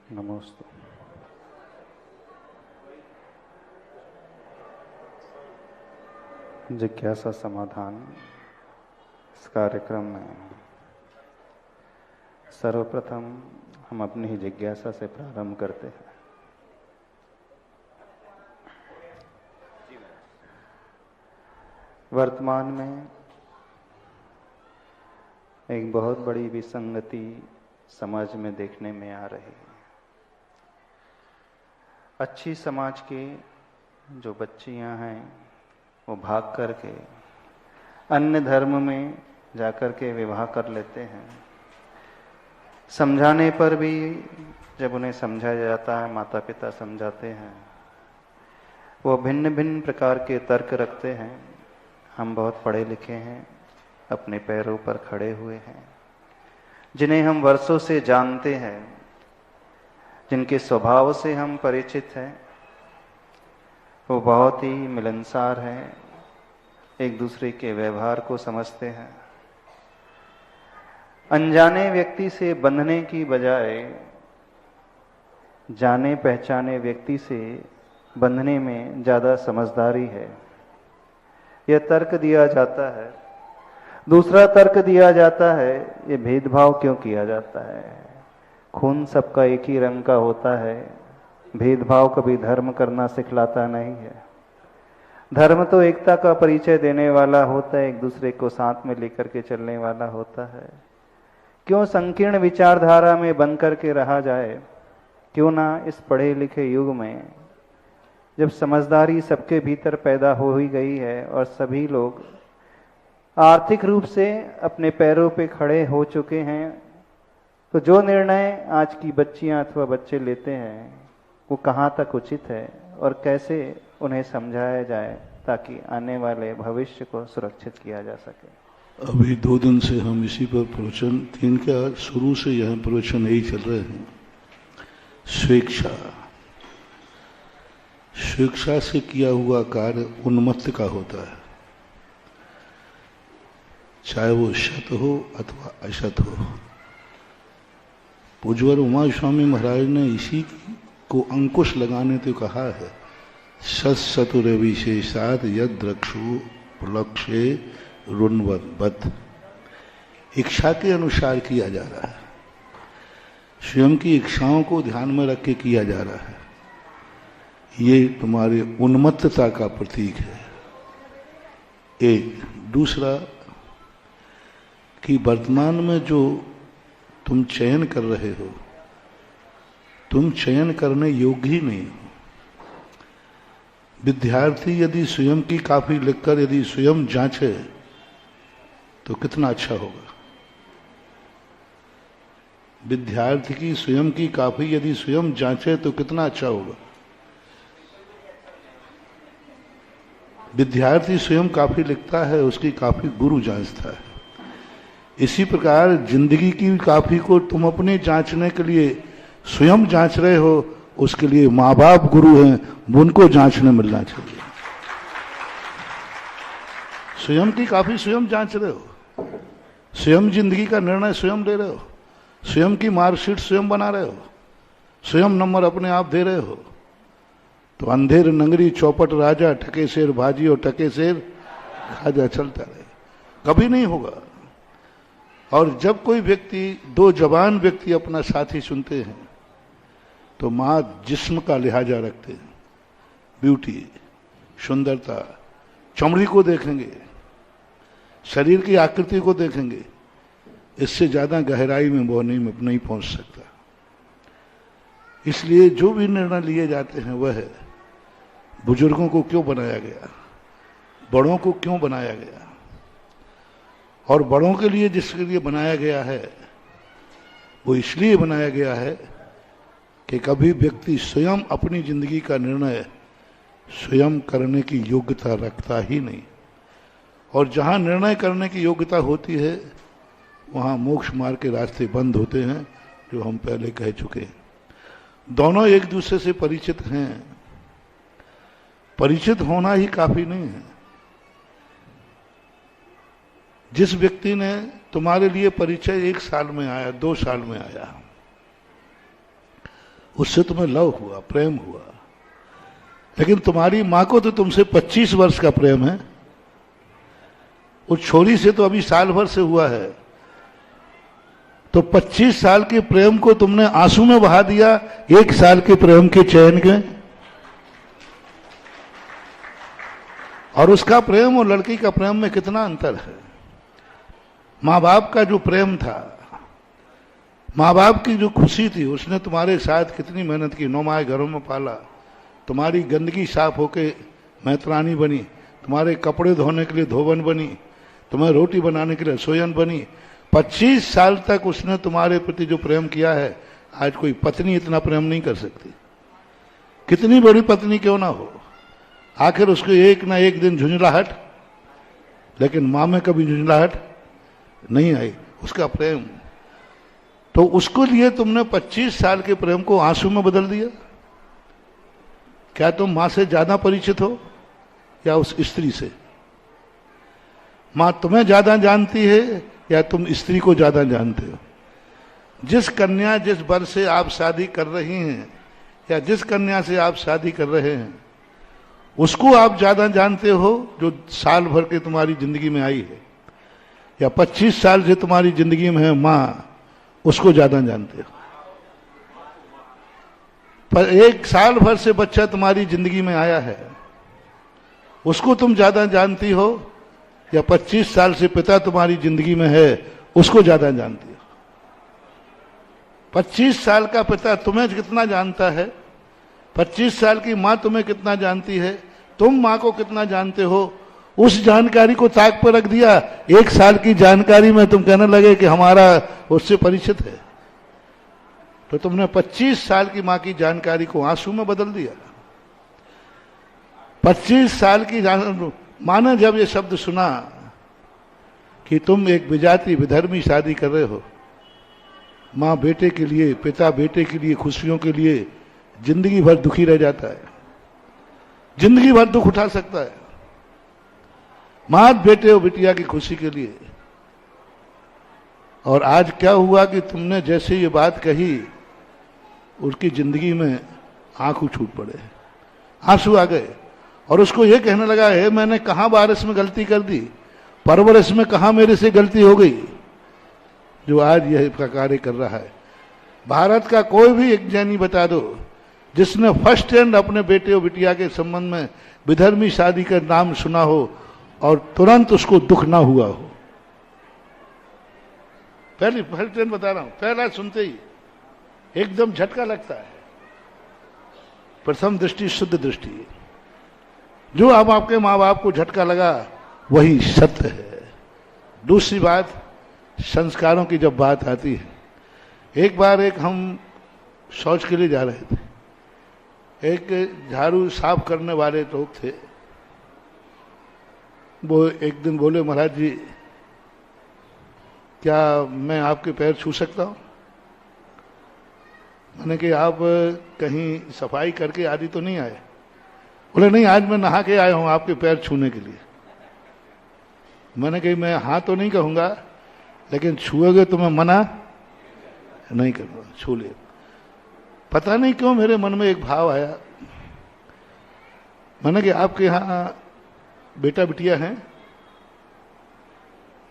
नमोस्तु। जिज्ञासा समाधान इस कार्यक्रम में सर्वप्रथम हम अपनी ही जिज्ञासा से प्रारंभ करते हैं। वर्तमान में एक बहुत बड़ी विसंगति समाज में देखने में आ रही है। अच्छी समाज के जो बच्चियां हैं वो भाग करके अन्य धर्म में जाकर के विवाह कर लेते हैं। समझाने पर भी जब उन्हें समझाया जाता है, माता पिता समझाते हैं, वो भिन्न भिन्न प्रकार के तर्क रखते हैं। हम बहुत पढ़े लिखे हैं, अपने पैरों पर खड़े हुए हैं, जिन्हें हम वर्षों से जानते हैं, जिनके स्वभाव से हम परिचित हैं, वो बहुत ही मिलनसार हैं, एक दूसरे के व्यवहार को समझते हैं। अनजाने व्यक्ति से बंधने की बजाय जाने पहचाने व्यक्ति से बंधने में ज़्यादा समझदारी है, यह तर्क दिया जाता है। दूसरा तर्क दिया जाता है, ये भेदभाव क्यों किया जाता है? खून सबका एक ही रंग का होता है, भेदभाव कभी धर्म करना सिखलाता नहीं है। धर्म तो एकता का परिचय देने वाला होता है, एक दूसरे को साथ में लेकर के चलने वाला होता है। क्यों संकीर्ण विचारधारा में बंध करके रहा जाए? क्यों ना इस पढ़े लिखे युग में, जब समझदारी सबके भीतर पैदा हो ही गई है और सभी लोग आर्थिक रूप से अपने पैरों पे खड़े हो चुके हैं, तो जो निर्णय आज की बच्चियां अथवा बच्चे लेते हैं वो कहाँ तक उचित है और कैसे उन्हें समझाया जाए ताकि आने वाले भविष्य को सुरक्षित किया जा सके। अभी 2 दिन से हम इसी पर प्रवचन, 3 क्या शुरू से यह प्रवचन यही चल रहे हैं। स्वेच्छा, स्वेच्छा से किया हुआ कार्य उन्मत्त का होता है, चाहे वो सत हो अथवा असत हो। पूज्यवर उमा स्वामी महाराज ने इसी को अंकुश लगाने तो कहा है, सत सतुर विशेषात यद रक्षु लक्ष्य रुन्वत। इच्छा के अनुसार किया जा रहा है, स्वयं की इच्छाओं को ध्यान में रख के किया जा रहा है। ये तुम्हारी उन्मत्तता का प्रतीक है। एक दूसरा कि वर्तमान में जो तुम चयन कर रहे हो, तुम चयन करने योग्य ही नहीं हो। विद्यार्थी यदि स्वयं की काफी लिखकर यदि स्वयं जांचे तो कितना अच्छा होगा। विद्यार्थी की स्वयं की काफी यदि स्वयं जांचे तो कितना अच्छा होगा। विद्यार्थी स्वयं काफी लिखता है, उसकी काफी गुरु जांचता है। इसी प्रकार जिंदगी की काफी को तुम अपने जांचने के लिए स्वयं जांच रहे हो, उसके लिए माँ बाप गुरु हैं, उनको जांचने मिलना चाहिए। स्वयं की काफी स्वयं जांच रहे हो, स्वयं जिंदगी का निर्णय स्वयं ले रहे हो, स्वयं की मार्कशीट स्वयं बना रहे हो, स्वयं नंबर अपने आप दे रहे हो, तो अंधेर नंगरी चौपट राजा, ठके शेर भाजी और ठके शेर खाजा चलता रहे, कभी नहीं होगा। और जब कोई व्यक्ति, 2 जवान व्यक्ति अपना साथी चुनते हैं तो मां जिस्म का लिहाजा रखते हैं, ब्यूटी, सुंदरता, चमड़ी को देखेंगे, शरीर की आकृति को देखेंगे। इससे ज्यादा गहराई में वो नहीं पहुंच सकता। इसलिए जो भी निर्णय लिए जाते हैं वह है, बुजुर्गों को क्यों बनाया गया, बड़ों को क्यों बनाया गया, और बड़ों के लिए जिसके लिए बनाया गया है वो इसलिए बनाया गया है कि कभी व्यक्ति स्वयं अपनी जिंदगी का निर्णय स्वयं करने की योग्यता रखता ही नहीं। और जहां निर्णय करने की योग्यता होती है वहां मोक्ष मार्ग के रास्ते बंद होते हैं, जो हम पहले कह चुके हैं। दोनों एक दूसरे से परिचित हैं, परिचित होना ही काफी नहीं है। जिस व्यक्ति ने तुम्हारे लिए परिचय 1 साल में आया, 2 साल में आया, उससे तुम्हें लव हुआ, प्रेम हुआ। लेकिन तुम्हारी मां को तो तुमसे 25 वर्ष का प्रेम है, उस छोरी से तो अभी साल भर से हुआ है। तो 25 साल के प्रेम को तुमने आंसू में बहा दिया 1 साल के प्रेम के चैन के। और उसका प्रेम और लड़की का प्रेम में कितना अंतर है। मां बाप का जो प्रेम था, मां बाप की जो खुशी थी, उसने तुम्हारे साथ कितनी मेहनत की, 9 माह घरों में पाला, तुम्हारी गंदगी साफ होके मैत्रानी बनी, तुम्हारे कपड़े धोने के लिए धोबन बनी, तुम्हें रोटी बनाने के लिए रसोईयन बनी। 25 साल तक उसने तुम्हारे प्रति जो प्रेम किया है, आज कोई पत्नी इतना प्रेम नहीं कर सकती, कितनी बड़ी पत्नी क्यों ना हो। आखिर उसको एक ना एक दिन झुंझलाहट, लेकिन मां में कभी झुंझलाहट नहीं आई, उसका प्रेम। तो उसको लिए तुमने 25 साल के प्रेम को आंसू में बदल दिया। क्या तुम मां से ज्यादा परिचित हो या उस स्त्री से? मां तुम्हें ज्यादा जानती है या तुम स्त्री को ज्यादा जानते हो? जिस कन्या, जिस वर से आप शादी कर रही हैं या जिस कन्या से आप शादी कर रहे हैं, उसको आप ज्यादा जानते हो जो साल भर के तुम्हारी जिंदगी में आई है, या 25 साल से तुम्हारी जिंदगी में है मां, उसको ज्यादा जानते हो? पर 1 साल भर से बच्चा तुम्हारी जिंदगी में आया है, उसको तुम ज्यादा जानती हो या 25 साल से पिता तुम्हारी जिंदगी में है, उसको ज्यादा जानती हो? 25 साल का पिता तुम्हें कितना जानता है, 25 साल की मां तुम्हें कितना जानती है, तुम मां को कितना जानते हो, उस जानकारी को ताक पर रख दिया। 1 साल की जानकारी में तुम कहने लगे कि हमारा उससे परिचित है। तो तुमने 25 साल की मां की जानकारी को आंसू में बदल दिया। 25 साल की मां ने जब ये शब्द सुना कि तुम एक विजाति विधर्मी शादी कर रहे हो, मां बेटे के लिए, पिता बेटे के लिए, खुशियों के लिए जिंदगी भर दुखी रह जाता है, जिंदगी भर दुख उठा सकता है। मां बेटे और बिटिया की खुशी के लिए। और आज क्या हुआ कि तुमने जैसे ये बात कही, उसकी जिंदगी में आंसू छूट पड़े, आंसू आ गए, और उसको ये कहने लगा है मैंने कहां बारिश में गलती कर दी, परवरिश में कहां मेरे से गलती हो गई, जो आज यह कार्य कर रहा है। भारत का कोई भी एक ज्ञानी बता दो जिसने फर्स्ट हैंड अपने बेटे और बिटिया के संबंध में विधर्मी शादी का नाम सुना हो और तुरंत उसको दुख ना हुआ हो। पहली फर्स्ट हैंड बता रहा हूं, पहला सुनते ही एकदम झटका लगता है। प्रथम दृष्टि शुद्ध दृष्टि, जो अब आपके माँ बाप को झटका लगा वही सत्य है। दूसरी बात, संस्कारों की जब बात आती है, एक बार हम शौच के लिए जा रहे थे, एक झाड़ू साफ करने वाले लोग थे, वो एक दिन बोले महाराज जी क्या मैं आपके पैर छू सकता हूं? मैंने कि आप कहीं सफाई करके आदि तो नहीं आए? बोले नहीं, आज मैं नहा के आया हूं आपके पैर छूने के लिए। मैंने कही मैं हाँ तो नहीं कहूंगा, लेकिन छुओगे तो मैं मना नहीं करूंगा, छू ले। पता नहीं क्यों मेरे मन में एक भाव आया। मैंने कि आपके यहाँ बेटा बिटिया हैं?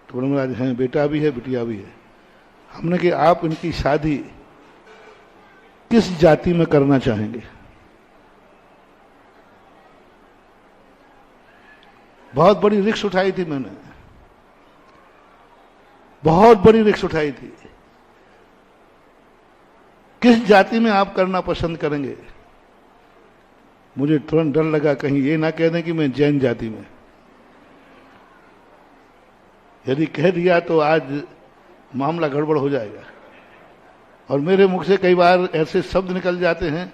तो बोले महाराज हैं, बेटा भी है बिटिया भी है। हमने कि आप इनकी शादी किस जाति में करना चाहेंगे? बहुत बड़ी रिस्क उठाई थी मैंने, बहुत बड़ी रिस्क उठाई थी। किस जाति में आप करना पसंद करेंगे? मुझे तुरंत डर लगा कहीं ये ना कह दें कि मैं जैन जाति में। यदि कह दिया तो आज मामला गड़बड़ हो जाएगा। और मेरे मुख से कई बार ऐसे शब्द निकल जाते हैं,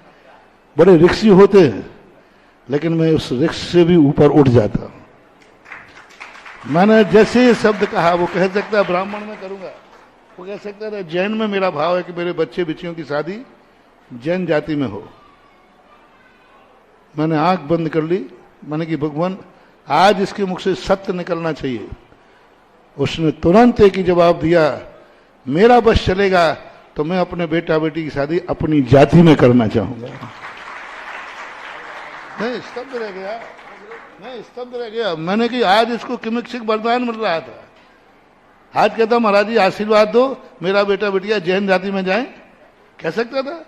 बड़े रिक्सी होते हैं, लेकिन मैं उस रिक्स से भी ऊपर उठ जाता हूं। मैंने जैसे ये शब्द कहा, वो कह सकता है ब्राह्मण में करूंगा, वो कह सकता है जैन में मेरा भाव है कि मेरे बच्चे बच्चियों की शादी जैन जाति में हो। मैंने आंख बंद कर ली, मैंने कि भगवान आज इसके मुख से सत्य निकलना चाहिए। उसने तुरंत एक ही जवाब दिया, मेरा बस चलेगा तो मैं अपने बेटा बेटी की शादी अपनी जाति में करना चाहूंगा। नहीं, स्तब्ध रह गया, नहीं स्तब्ध रह गया। मैंने कि आज इसको किमिक वरदान मिल रहा था। आज कहता महाराज जी आशीर्वाद दो, मेरा बेटा बेटिया जैन जाति में जाए, कह सकता था?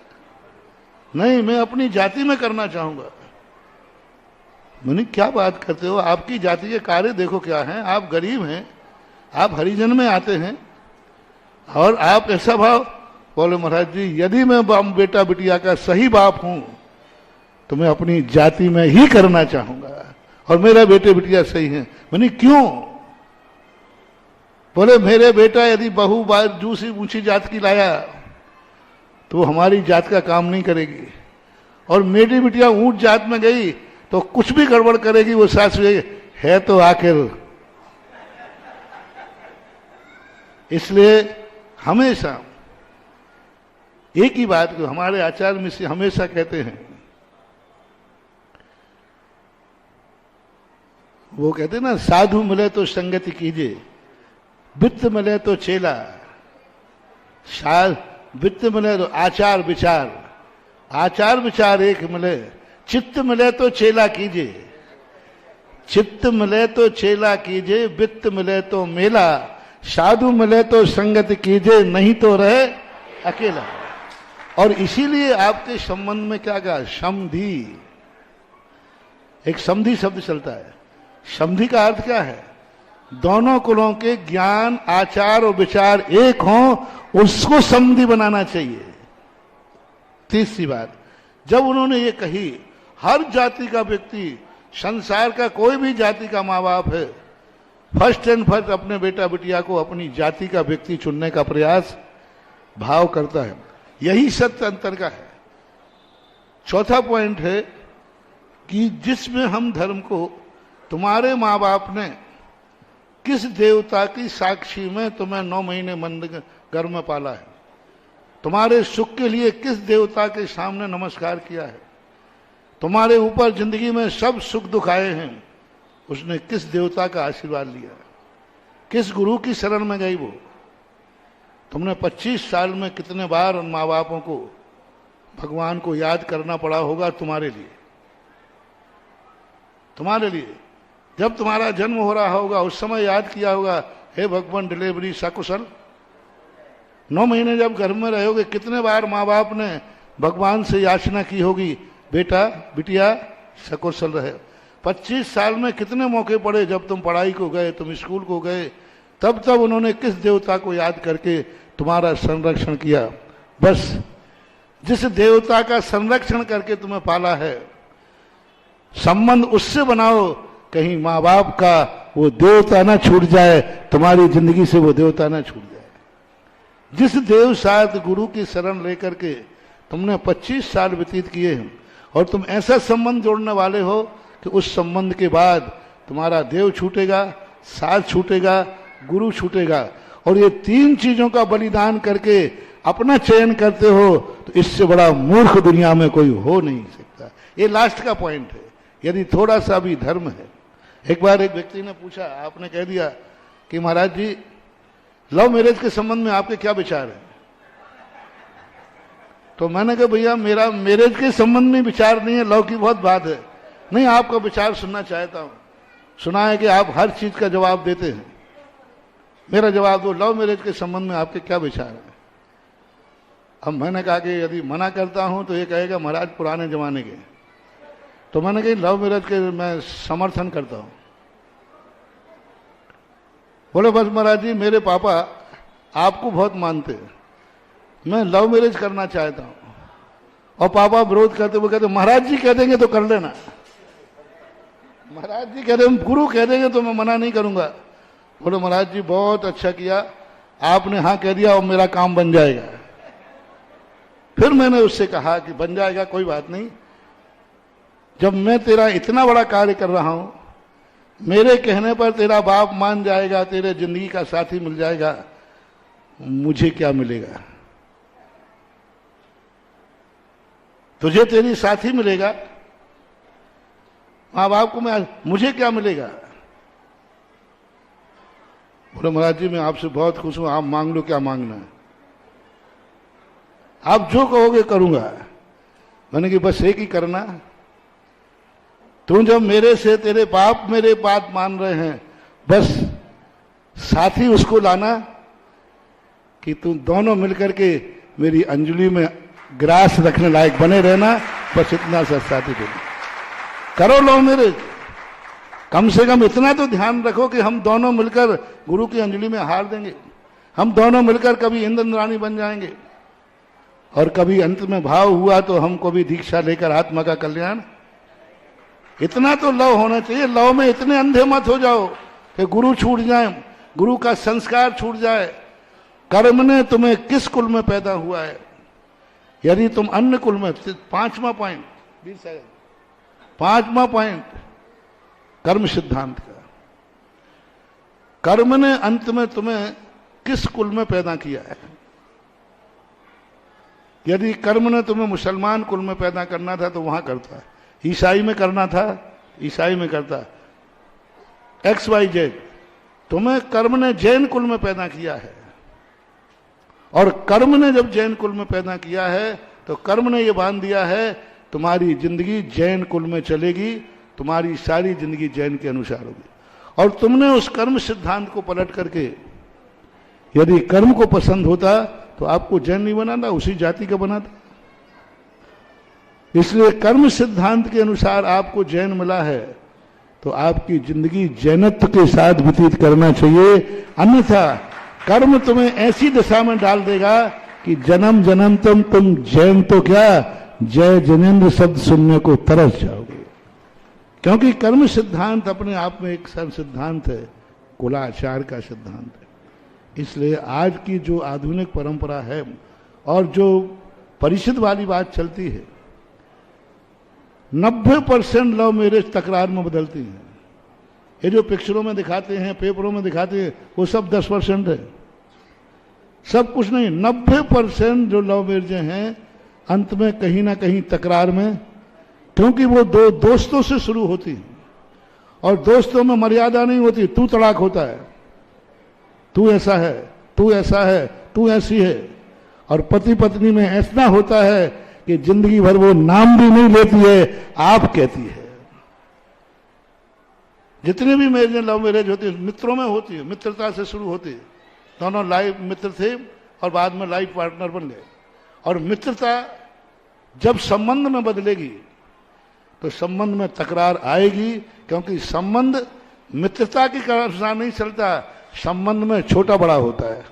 नहीं, मैं अपनी जाति में करना चाहूंगा। मैंने क्या बात करते हो, आपकी जाति के कार्य देखो क्या हैं, आप गरीब हैं, आप हरिजन में आते हैं और आप ऐसा भाव। बोले महाराज जी यदि मैं बेटा बिटिया का सही बाप हूं तो मैं अपनी जाति में ही करना चाहूंगा और मेरा बेटे बिटिया सही है। मैंने क्यों? बोले मेरे बेटा यदि बहू दूसरी ऊंची जात की लाया तो हमारी जात का काम नहीं करेगी, और मेरी बिटिया ऊंच जात में गई तो कुछ भी गड़बड़ करेगी वो सास है तो आखिर। इसलिए हमेशा एक ही बात को हमारे आचार्य मिश्र हमेशा कहते हैं, वो कहते हैं ना, साधु मिले तो संगति कीजिए, वित्त मिले तो चेला, वित्त मिले तो आचार विचार, आचार विचार एक मिले, चित्त मिले तो चेला कीजिए, चित्त मिले तो चेला कीजिए, वित्त मिले तो मेला, साधु मिले तो संगति कीजिए, नहीं तो रहे अकेला। और इसीलिए आपके संबंध में क्या कहा? समधि। एक समधि शब्द चलता है। समधि का अर्थ क्या है? दोनों कुलों के ज्ञान आचार और विचार एक हों, उसको समधि बनाना चाहिए। तीसरी बात, जब उन्होंने ये कही, हर जाति का व्यक्ति, संसार का कोई भी जाति का माँ बाप है, फर्स्ट एंड फर्स्ट अपने बेटा बिटिया को अपनी जाति का व्यक्ति चुनने का प्रयास भाव करता है। यही सत्य अंतर का है। चौथा पॉइंट है कि जिसमें हम धर्म को, तुम्हारे माँ बाप ने किस देवता की साक्षी में तुम्हें 9 महीने मंद गर्भ में पाला है, तुम्हारे सुख के लिए किस देवता के सामने नमस्कार किया है, तुम्हारे ऊपर जिंदगी में सब सुख दुख आए हैं, उसने किस देवता का आशीर्वाद लिया, किस गुरु की शरण में गई वो। तुमने 25 साल में कितने बार उन माँ बापों को, भगवान को याद करना पड़ा होगा तुम्हारे लिए। तुम्हारे लिए जब तुम्हारा जन्म हो रहा होगा उस समय याद किया होगा, हे भगवान डिलीवरी सकुशल। 9 महीने जब घर में रहोगे कितने बार माँ बाप ने भगवान से याचना की होगी, बेटा बिटिया सकुशल रहे। 25 साल में कितने मौके पड़े जब तुम पढ़ाई को गए, तुम स्कूल को गए, तब उन्होंने किस देवता को याद करके तुम्हारा संरक्षण किया। बस जिस देवता का संरक्षण करके तुम्हें पाला है, संबंध उससे बनाओ, कहीं माँ बाप का वो देवता ना छूट जाए, तुम्हारी जिंदगी से वो देवता ना छूट जाए। जिस देव साथ गुरु की शरण लेकर के तुमने 25 साल व्यतीत किए हैं और तुम ऐसा संबंध जोड़ने वाले हो कि उस संबंध के बाद तुम्हारा देव छूटेगा, साथ छूटेगा, गुरु छूटेगा, और ये 3 चीजों का बलिदान करके अपना चयन करते हो, तो इससे बड़ा मूर्ख दुनिया में कोई हो नहीं सकता। ये लास्ट का पॉइंट है। यदि थोड़ा सा भी धर्म है। एक बार एक व्यक्ति ने पूछा, आपने कह दिया कि महाराज जी लव मैरिज के संबंध में आपके क्या विचार है? तो मैंने कहा भैया मेरा मैरिज के संबंध में विचार नहीं है, लव की बहुत बात है। नहीं, आपका विचार सुनना चाहता हूं। सुना है कि आप हर चीज का जवाब देते हैं, मेरा जवाब दो, लव मैरिज के संबंध में आपके क्या विचार है? अब मैंने कहा कि यदि मना करता हूं तो ये कहेगा महाराज पुराने जमाने के। तो मैंने कहा लव मैरिज के मैं समर्थन करता हूं। बोले बस महाराज जी मेरे पापा आपको बहुत मानते हैं, मैं लव मैरिज करना चाहता हूं, और पापा विरोध करते, वो कहते महाराज जी कह देंगे तो कर लेना, महाराज जी कह देंगे, गुरु कह देंगे तो मैं मना नहीं करूंगा। बोले महाराज जी बहुत अच्छा किया, आपने हाँ कह दिया और मेरा काम बन जाएगा। फिर मैंने उससे कहा कि बन जाएगा कोई बात नहीं, जब मैं तेरा इतना बड़ा कार्य कर रहा हूं, मेरे कहने पर तेरा बाप मान जाएगा, तेरे जिंदगी का साथी मिल जाएगा, मुझे क्या मिलेगा? तुझे तेरी साथी मिलेगा, माँ बाप को मुझे क्या मिलेगा? बोले महाराज जी मैं आपसे बहुत खुश हूं, आप मांग लो क्या मांगना है। आप जो कहोगे करूंगा। मैंने कि बस एक ही करना, तू जब मेरे से तेरे बाप मेरे बात मान रहे हैं, बस साथी उसको लाना कि तू दोनों मिलकर के मेरी अंजलि में ग्रास रखने लायक बने रहना, बस इतना सा साथी देना। करो लव मैरिज, कम से कम इतना तो ध्यान रखो कि हम दोनों मिलकर गुरु की अंजलि में हार देंगे, हम दोनों मिलकर कभी इंद्राणी बन जाएंगे, और कभी अंत में भाव हुआ तो हमको भी दीक्षा लेकर आत्मा का कल्याण। इतना तो लव होना चाहिए। लव में इतने अंधे मत हो जाओ कि गुरु छूट जाए, गुरु का संस्कार छूट जाए। कर्म ने तुम्हें किस कुल में पैदा हुआ है? यदि तुम अन्य कुल में, 5वां पॉइंट, 20 सेकंड, 5वां पॉइंट कर्म सिद्धांत का, कर्म ने अंत में तुम्हें किस कुल में पैदा किया है? यदि कर्म ने तुम्हें मुसलमान कुल में पैदा करना था तो वहां करता, ईसाई में करना था ईसाई में करता, XYZ। तुम्हें कर्म ने जैन कुल में पैदा किया है, और कर्म ने जब जैन कुल में पैदा किया है तो कर्म ने यह बांध दिया है तुम्हारी जिंदगी जैन कुल में चलेगी, तुम्हारी सारी जिंदगी जैन के अनुसार होगी। और तुमने उस कर्म सिद्धांत को पलट करके यदि कर्म को पसंद होता तो आपको जैन नहीं बनाता, उसी जाति का बनाता। इसलिए कर्म सिद्धांत के अनुसार आपको जैन मिला है तो आपकी जिंदगी जैनत्व के साथ व्यतीत करना चाहिए, अन्यथा कर्म तुम्हें ऐसी दशा में डाल देगा कि जन्म जन्म तुम जैन तो क्या, जय जैनेन्द्र शब्द सुनने को तरस जाओगे। क्योंकि कर्म सिद्धांत अपने आप में एक सिद्धांत है, कुलाचार का सिद्धांत है। इसलिए आज की जो आधुनिक परंपरा है और जो परिषद वाली बात चलती है, 90% लव मैरिज तकरार में बदलती है। ये जो पिक्चरों में दिखाते हैं, पेपरों में दिखाते हैं, वो सब 10% है, सब कुछ नहीं। 90% जो लव मैरिजें हैं अंत में कहीं ना कहीं तकरार में, क्योंकि वो दो दोस्तों से शुरू होती हैं, और दोस्तों में मर्यादा नहीं होती, तू तड़ाक होता है, तू ऐसा है, तू ऐसा है, तू ऐसी है। और पति पत्नी में ऐसा होता है कि जिंदगी भर वो नाम भी नहीं लेती है, आप कहती है। जितने भी मैरिज लव मैरिज होती है मित्रों में होती है, मित्रता से शुरू होती है, दोनों लाइफ मित्र थे और बाद में लाइफ पार्टनर बन गए। और मित्रता जब संबंध में बदलेगी तो संबंध में तकरार आएगी, क्योंकि संबंध मित्रता की अनुसार नहीं चलता, संबंध में छोटा बड़ा होता है।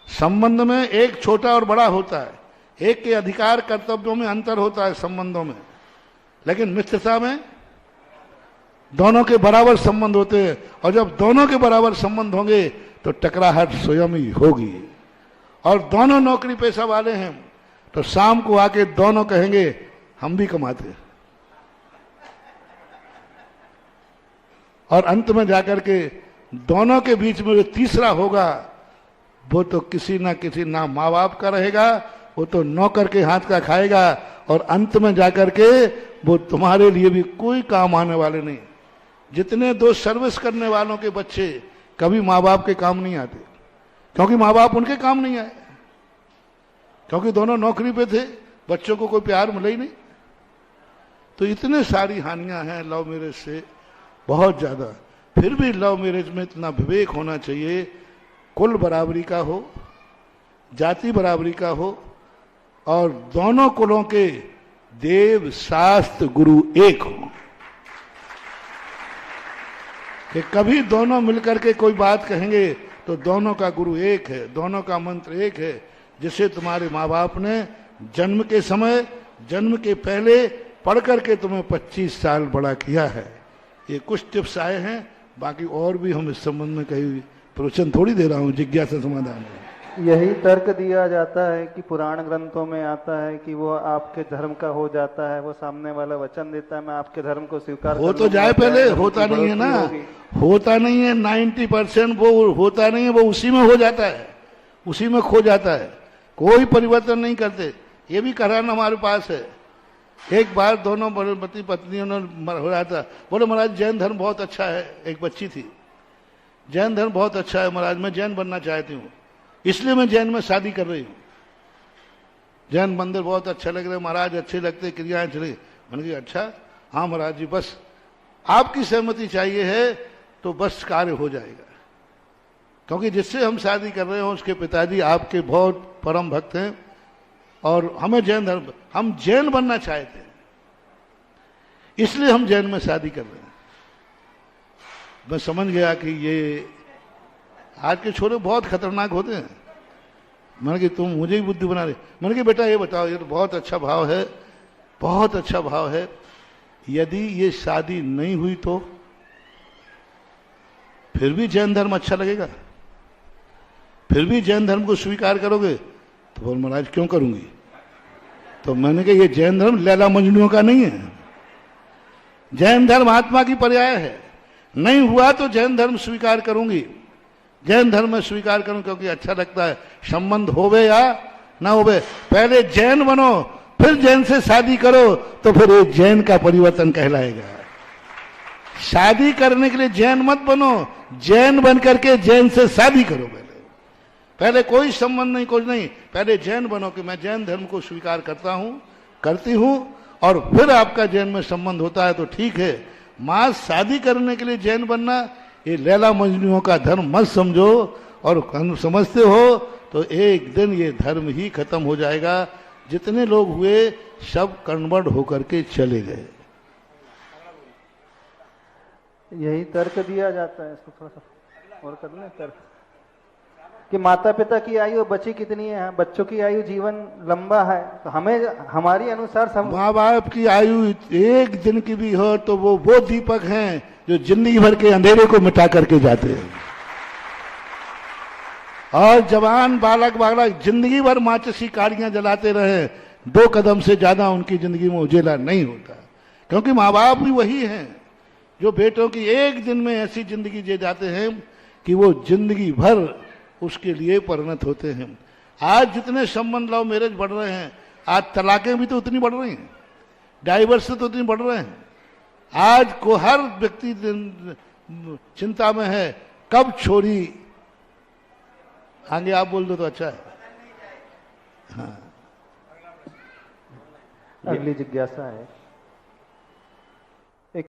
संबंध में एक छोटा और बड़ा होता है, एक के अधिकार कर्तव्यों में अंतर होता है संबंधों में, लेकिन मित्रता में दोनों के बराबर संबंध होते हैं। और जब दोनों के बराबर संबंध होंगे तो टकराहट स्वयं ही होगी। और दोनों नौकरी पेशा वाले हैं तो शाम को आके दोनों कहेंगे हम भी कमाते हैं, और अंत में जाकर के दोनों के बीच में जो तीसरा होगा वो तो किसी ना माँ बाप का रहेगा, वो तो नौकर के हाथ का खाएगा, और अंत में जाकर के वो तुम्हारे लिए भी कोई काम आने वाले नहीं। जितने दो सर्विस करने वालों के बच्चे कभी माँ बाप के काम नहीं आते, क्योंकि माँ बाप उनके काम नहीं आए, क्योंकि दोनों नौकरी पे थे, बच्चों को कोई प्यार मिला ही नहीं। तो इतने सारी हानियां हैं लव मैरिज से, बहुत ज्यादा। फिर भी लव मैरिज में इतना विवेक होना चाहिए, कुल बराबरी का हो, जाति बराबरी का हो, और दोनों कुलों के देव शास्त्र गुरु एक हो, कि कभी दोनों मिलकर के कोई बात कहेंगे तो दोनों का गुरु एक है, दोनों का मंत्र एक है। जिसे तुम्हारे माँ बाप ने जन्म के समय, जन्म के पहले पढ़ करके तुम्हें 25 साल बड़ा किया है। ये कुछ टिप्स आए हैं, बाकी और भी हम इस संबंध में कहीं प्रवचन थोड़ी दे रहा हूँ, जिज्ञासा समाधान है। यही तर्क दिया जाता है कि पुराण ग्रंथों में आता है कि वो आपके धर्म का हो जाता है, वो सामने वाला वचन देता है मैं आपके धर्म को स्वीकार हो तो जाए पहले, होता नहीं है ना, होता नहीं है। 90% वो होता नहीं है, वो उसी में हो जाता है, उसी में खो जाता है, कोई परिवर्तन नहीं करते। ये भी कराना हमारे पास है। एक बार दोनों पति पत्नियों ने हो रहा था, बोले महाराज जैन धर्म बहुत अच्छा है। एक बच्ची थी, जैन धर्म बहुत अच्छा है महाराज, मैं जैन बनना चाहती हूँ, इसलिए मैं जैन में शादी कर रही हूँ। जैन मंदिर बहुत अच्छे लग रहे महाराज, अच्छे लगते, क्रियाएं चली। मैंने कहा अच्छा, हाँ महाराज जी, बस आपकी सहमति चाहिए है तो बस कार्य हो जाएगा। क्योंकि जिससे हम शादी कर रहे हो उसके पिताजी आपके बहुत परम भक्त हैं और हमें जैन धर्म, हम जैन बनना चाहते हैं, इसलिए हम जैन में शादी कर रहे हैं। मैं समझ गया कि ये आज के छोरे बहुत खतरनाक होते हैं। मैंने कि तुम मुझे ही बुद्धि बना रहे। मैंने कि बेटा ये बताओ, ये तो बहुत अच्छा भाव है, बहुत अच्छा भाव है, यदि ये शादी नहीं हुई तो फिर भी जैन धर्म अच्छा लगेगा? फिर भी जैन धर्म को स्वीकार करोगे? तो बोल महाराज क्यों करूंगी? तो मैंने कहा ये जैन धर्म लैला मजनू का नहीं है, जैन धर्म आत्मा की पर्याय है। नहीं हुआ तो जैन धर्म स्वीकार करूंगी, जैन धर्म में स्वीकार करूं क्योंकि अच्छा लगता है। संबंध होवे या ना होवे, पहले जैन बनो फिर जैन से शादी करो, तो फिर ये जैन का परिवर्तन कहलाएगा। शादी करने के लिए जैन मत बनो, जैन बन करके जैन से शादी करो। पहले कोई संबंध नहीं, कुछ नहीं, पहले जैन बनो कि मैं जैन धर्म को स्वीकार करता हूं, करती हूं, और फिर आपका जैन में संबंध होता है तो ठीक है। मां शादी करने के लिए जैन बनना ये लैला मजनुओं का धर्म मत समझो, और समझते हो तो एक दिन ये धर्म ही खत्म हो जाएगा। जितने लोग हुए सब कन्वर्ट होकर के चले गए। यही तर्क दिया जाता है, इसको थोड़ा सा और कर लें तर्क, कि माता पिता की आयु बची कितनी है, बच्चों की आयु जीवन लंबा है, तो हमें हमारी अनुसार सब माँ बाप की आयु एक दिन की भी हो तो वो दीपक हैं जो जिंदगी भर के अंधेरे को मिटा करके जाते हैं। और जवान बालक बालक जिंदगी भर माचिसी कारियां जलाते रहे, 2 कदम से ज्यादा उनकी जिंदगी में उजेला नहीं होता। क्योंकि माँ बाप भी वही हैं जो बेटों की एक दिन में ऐसी जिंदगी जी जाते हैं कि वो जिंदगी भर उसके लिए परिणत होते हैं। आज जितने संबंध लव मैरिज बढ़ रहे हैं, आज तलाकें भी तो उतनी बढ़ रही हैं, डाइवर्स तो उतनी बढ़ रहे हैं। आज को हर व्यक्ति चिंता में है कब छोरी, आगे आप बोल दो तो अच्छा है। हाँ, अगली जिज्ञासा है,